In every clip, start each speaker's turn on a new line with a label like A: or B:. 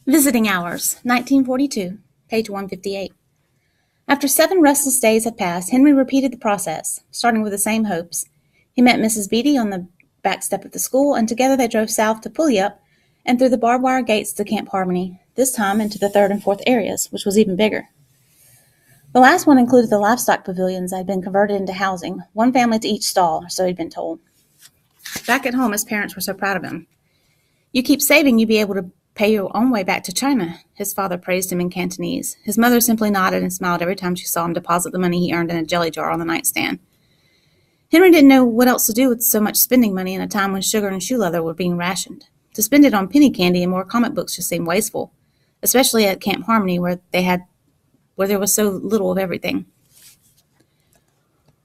A: Visiting Hours, 1942, page 158. After 7 restless days had passed, Henry repeated the process, starting with the same hopes. He met Mrs. Beatty on the back step of the school, and together they drove south to Puyallup and through the barbed wire gates to Camp Harmony, this time into the 3rd and 4th areas, which was even bigger. The last one included the livestock pavilions that had been converted into housing, one family to each stall, so he'd been told. Back at home, his parents were so proud of him. "You keep saving, you'll be able to pay your own way back to China," his father praised him in Cantonese. His mother simply nodded and smiled every time she saw him deposit the money he earned in a jelly jar on the nightstand. Henry didn't know what else to do with so much spending money in a time when sugar and shoe leather were being rationed. To spend it on penny candy and more comic books just seemed wasteful, especially at Camp Harmony where there was so little of everything.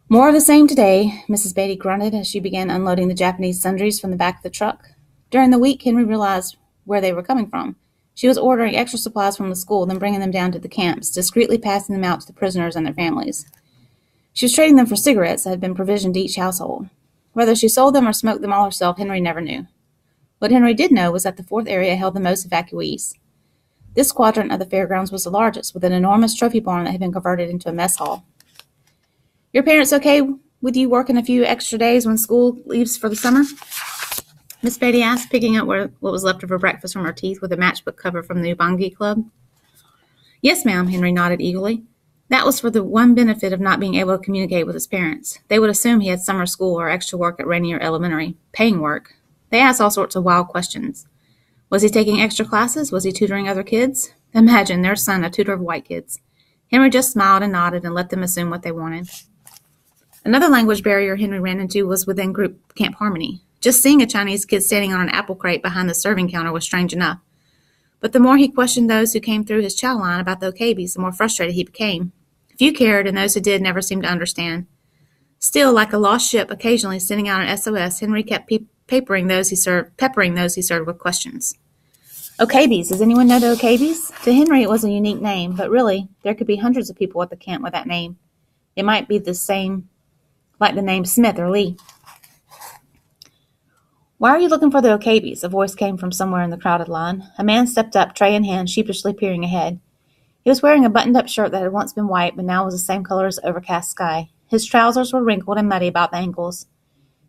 A: "More of the same today," Mrs. Beatty grunted as she began unloading the Japanese sundries from the back of the truck. During the week, Henry realized where they were coming from. She was ordering extra supplies from the school, then bringing them down to the camps, discreetly passing them out to the prisoners and their families. She was trading them for cigarettes that had been provisioned to each household. Whether she sold them or smoked them all herself, Henry never knew. What Henry did know was that the 4th area held the most evacuees. This quadrant of the fairgrounds was the largest, with an enormous trophy barn that had been converted into a mess hall. "Your parents okay with you working a few extra days when school leaves for the summer?" Miss Beatty asked, picking up what was left of her breakfast from her teeth with a matchbook cover from the Ubangi Club. "Yes, ma'am," Henry nodded eagerly. That was for the one benefit of not being able to communicate with his parents. They would assume he had summer school or extra work at Rainier Elementary, paying work. They asked all sorts of wild questions. Was he taking extra classes? Was he tutoring other kids? Imagine their son a tutor of white kids. Henry just smiled and nodded and let them assume what they wanted. Another language barrier Henry ran into was within group Camp Harmony. Just seeing a Chinese kid standing on an apple crate behind the serving counter was strange enough. But the more he questioned those who came through his chow line about the OKBs, the more frustrated he became. Few cared, and those who did never seemed to understand. Still, like a lost ship occasionally sending out an SOS, Henry kept peppering those he served with questions. OKBs. Does anyone know the OKBs? To Henry, it was a unique name, but really, there could be hundreds of people at the camp with that name. It might be the same, like the name Smith or Lee. "Why are you looking for the OKBs?" A voice came from somewhere in the crowded line. A man stepped up, tray in hand, sheepishly peering ahead. He was wearing a buttoned-up shirt that had once been white, but now was the same color as the overcast sky. His trousers were wrinkled and muddy about the ankles.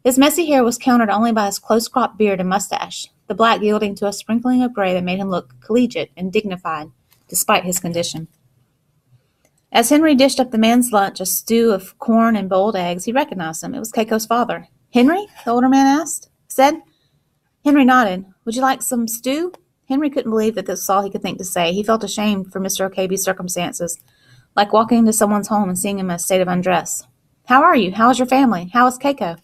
A: His messy hair was countered only by his close-cropped beard and mustache, the black yielding to a sprinkling of gray that made him look collegiate and dignified, despite his condition. As Henry dished up the man's lunch, a stew of corn and boiled eggs, he recognized him. It was Keiko's father. "Henry?" the older man said. Henry nodded. "Would you like some stew?" Henry couldn't believe that this was all he could think to say. He felt ashamed for Mr. OKB's circumstances, like walking into someone's home and seeing him in a state of undress. "How are you? How is your family? How is Keiko?"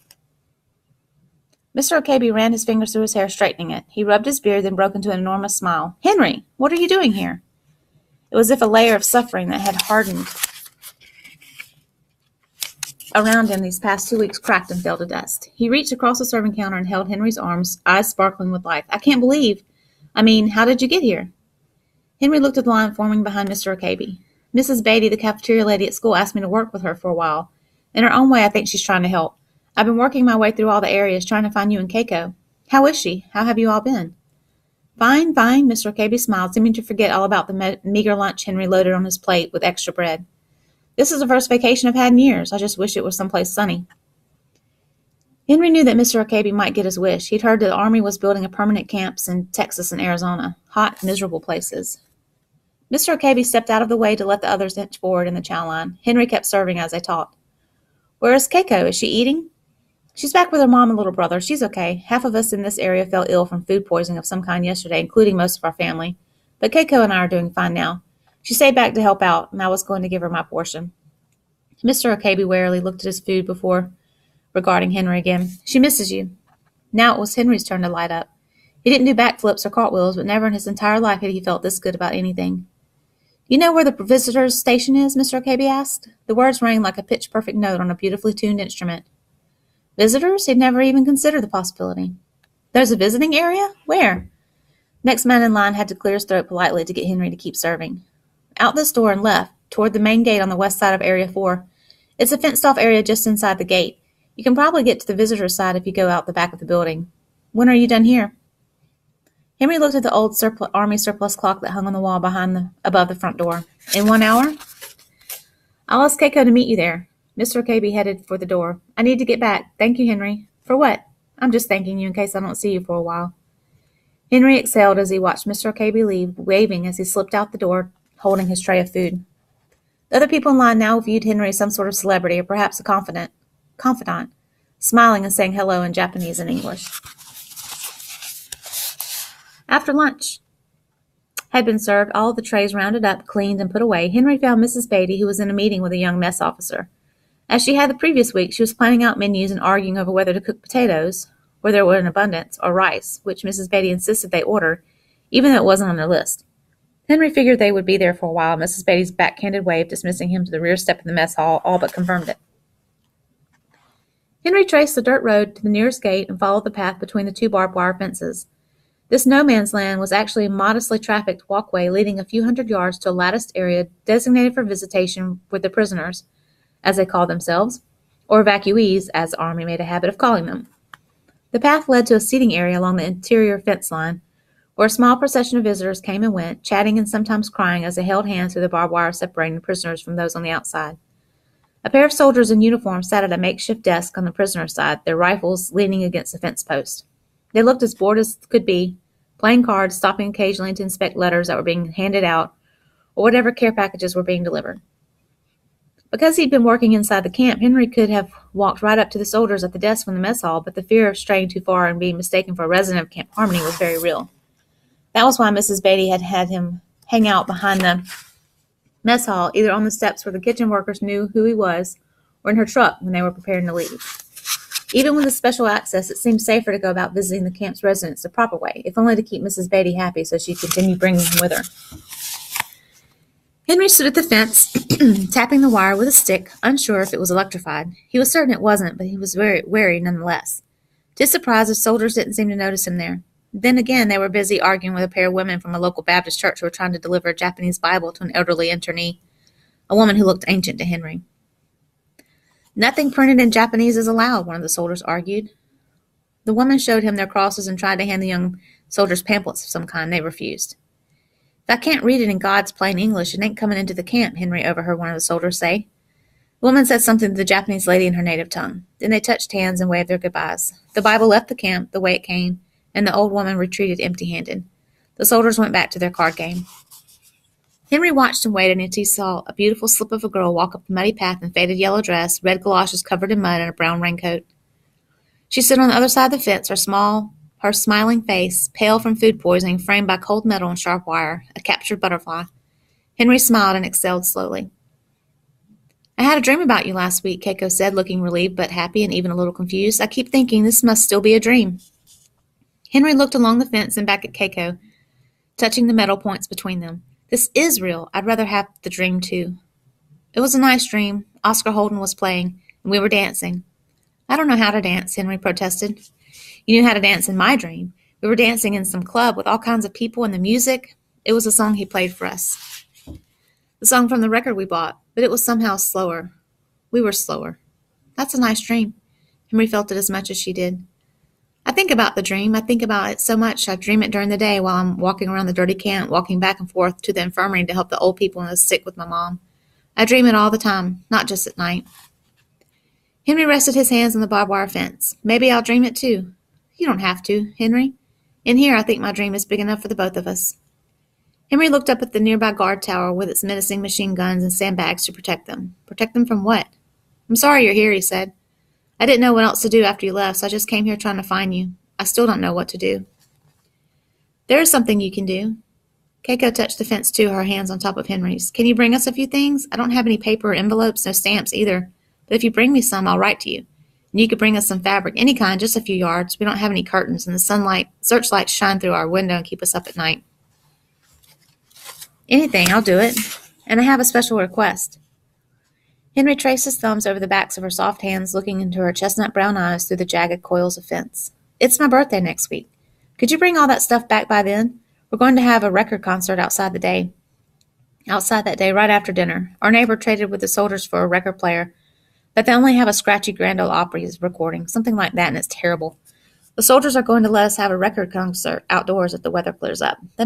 A: Mr. OKB ran his fingers through his hair, straightening it. He rubbed his beard, then broke into an enormous smile. "Henry, what are you doing here?" It was as if a layer of suffering that had hardened around him these past 2 weeks cracked and fell to dust. He reached across the serving counter and held Henry's arms, eyes sparkling with life. How did you get here?" Henry looked at the line forming behind Mr. OKB. "Mrs. Beatty, the cafeteria lady at school, asked me to work with her for a while. In her own way, I think she's trying to help. I've been working my way through all the areas, trying to find you and Keiko. How is she? How have you all been?" "Fine, fine," Mr. OKB smiled, seeming to forget all about the meager lunch Henry loaded on his plate with extra bread. "This is the first vacation I've had in years. I just wish it was someplace sunny." Henry knew that Mr. OKB might get his wish. He'd heard that the Army was building permanent camps in Texas and Arizona, hot, miserable places. Mr. OKB stepped out of the way to let the others inch forward in the chow line. Henry kept serving as they talked. "Where is Keiko? Is she eating?" "She's back with her mom and little brother. She's okay. Half of us in this area fell ill from food poisoning of some kind yesterday, including most of our family. But Keiko and I are doing fine now. She stayed back to help out, and I was going to give her my portion." Mr. OKB warily looked at his food before regarding Henry again. "She misses you." Now it was Henry's turn to light up. He didn't do backflips or cartwheels, but never in his entire life had he felt this good about anything. "You know where the visitors' station is?" Mr. OKB asked. The words rang like a pitch-perfect note on a beautifully tuned instrument. Visitors? He'd never even considered the possibility. "There's a visiting area? Where?" Next man in line had to clear his throat politely to get Henry to keep serving. "Out this door and left, toward the main gate on the west side of Area 4. It's a fenced-off area just inside the gate. You can probably get to the visitor's side if you go out the back of the building. When are you done here?" Henry looked at the old army surplus clock that hung on the wall above the front door. In 1 hour? I'll ask Keiko to meet you there. Mr. Kirby headed for the door. I need to get back. Thank you, Henry. For what? I'm just thanking you in case I don't see you for a while. Henry exhaled as he watched Mr. Kirby leave, waving as he slipped out the door, holding his tray of food. The other people in line now viewed Henry as some sort of celebrity or perhaps a confidant, smiling and saying hello in Japanese and English. After lunch had been served, all the trays rounded up, cleaned, and put away, Henry found Mrs. Beatty, who was in a meeting with a young mess officer. As she had the previous week, she was planning out menus and arguing over whether to cook potatoes, where there were in abundance, or rice, which Mrs. Beatty insisted they order, even though it wasn't on their list. Henry figured they would be there for a while. Mrs. Beatty's backhanded wave dismissing him to the rear step of the mess hall all but confirmed it. Henry traced the dirt road to the nearest gate and followed the path between the two barbed wire fences. This no-man's land was actually a modestly trafficked walkway leading a few hundred yards to a latticed area designated for visitation with the prisoners, as they called themselves, or evacuees, as the Army made a habit of calling them. The path led to a seating area along the interior fence line, where a small procession of visitors came and went, chatting and sometimes crying as they held hands through the barbed wire separating the prisoners from those on the outside. A pair of soldiers in uniform sat at a makeshift desk on the prisoner's side, their rifles leaning against the fence post. They looked as bored as could be, playing cards, stopping occasionally to inspect letters that were being handed out, or whatever care packages were being delivered. Because he'd been working inside the camp, Henry could have walked right up to the soldiers at the desk from the mess hall, but the fear of straying too far and being mistaken for a resident of Camp Harmony was very real. That was why Mrs. Beatty had had him hang out behind the mess hall, either on the steps where the kitchen workers knew who he was, or in her truck when they were preparing to leave. Even with the special access, it seemed safer to go about visiting the camp's residents the proper way, if only to keep Mrs. Beatty happy so she'd continue bringing him with her. Henry stood at the fence, tapping the wire with a stick, unsure if it was electrified. He was certain it wasn't, but he was very wary nonetheless. To his surprise, the soldiers didn't seem to notice him there. Then again, they were busy arguing with a pair of women from a local Baptist church who were trying to deliver a Japanese Bible to an elderly internee, a woman who looked ancient to Henry. Nothing printed in Japanese is allowed, one of the soldiers argued. The woman showed him their crosses and tried to hand the young soldiers pamphlets of some kind. They refused. If I can't read it in God's plain English, it ain't coming into the camp, Henry overheard one of the soldiers say. The woman said something to the Japanese lady in her native tongue. Then they touched hands and waved their goodbyes. The Bible left the camp the way it came, and the old woman retreated empty-handed. The soldiers went back to their card game. Henry watched and waited until he saw a beautiful slip of a girl walk up the muddy path in a faded yellow dress, red galoshes covered in mud, and a brown raincoat. She stood on the other side of the fence, her smiling face, pale from food poisoning, framed by cold metal and sharp wire, a captured butterfly. Henry smiled and exhaled slowly. I had a dream about you last week, Keiko said, looking relieved but happy and even a little confused. I keep thinking this must still be a dream. Henry looked along the fence and back at Keiko, touching the metal points between them. This is real. I'd rather have the dream, too. It was a nice dream. Oscar Holden was playing, and we were dancing. I don't know how to dance, Henry protested. You knew how to dance in my dream. We were dancing in some club with all kinds of people and the music. It was a song he played for us. The song from the record we bought, but it was somehow slower. We were slower. That's a nice dream. Henry felt it as much as she did. I think about the dream. I think about it so much I dream it during the day while I'm walking around the dirty camp, walking back and forth to the infirmary to help the old people and the sick with my mom. I dream it all the time, not just at night. Henry rested his hands on the barbed wire fence. Maybe I'll dream it too. You don't have to, Henry. In here, I think my dream is big enough for the both of us. Henry looked up at the nearby guard tower with its menacing machine guns and sandbags to protect them. Protect them from what? I'm sorry you're here, he said. I didn't know what else to do after you left, so I just came here trying to find you. I still don't know what to do. There is something you can do. Keiko touched the fence too, her hands on top of Henry's. Can you bring us a few things? I don't have any paper or envelopes, no stamps either. But if you bring me some, I'll write to you. And you could bring us some fabric, any kind, just a few yards. We don't have any curtains, and the searchlights shine through our window and keep us up at night. Anything, I'll do it. And I have a special request. Henry traced his thumbs over the backs of her soft hands, looking into her chestnut brown eyes through the jagged coils of fence. It's my birthday next week. Could you bring all that stuff back by then? We're going to have a record concert outside that day, right after dinner. Our neighbor traded with the soldiers for a record player, but they only have a scratchy Grand Ole Opry recording, something like that, and it's terrible. The soldiers are going to let us have a record concert outdoors if the weather clears up. They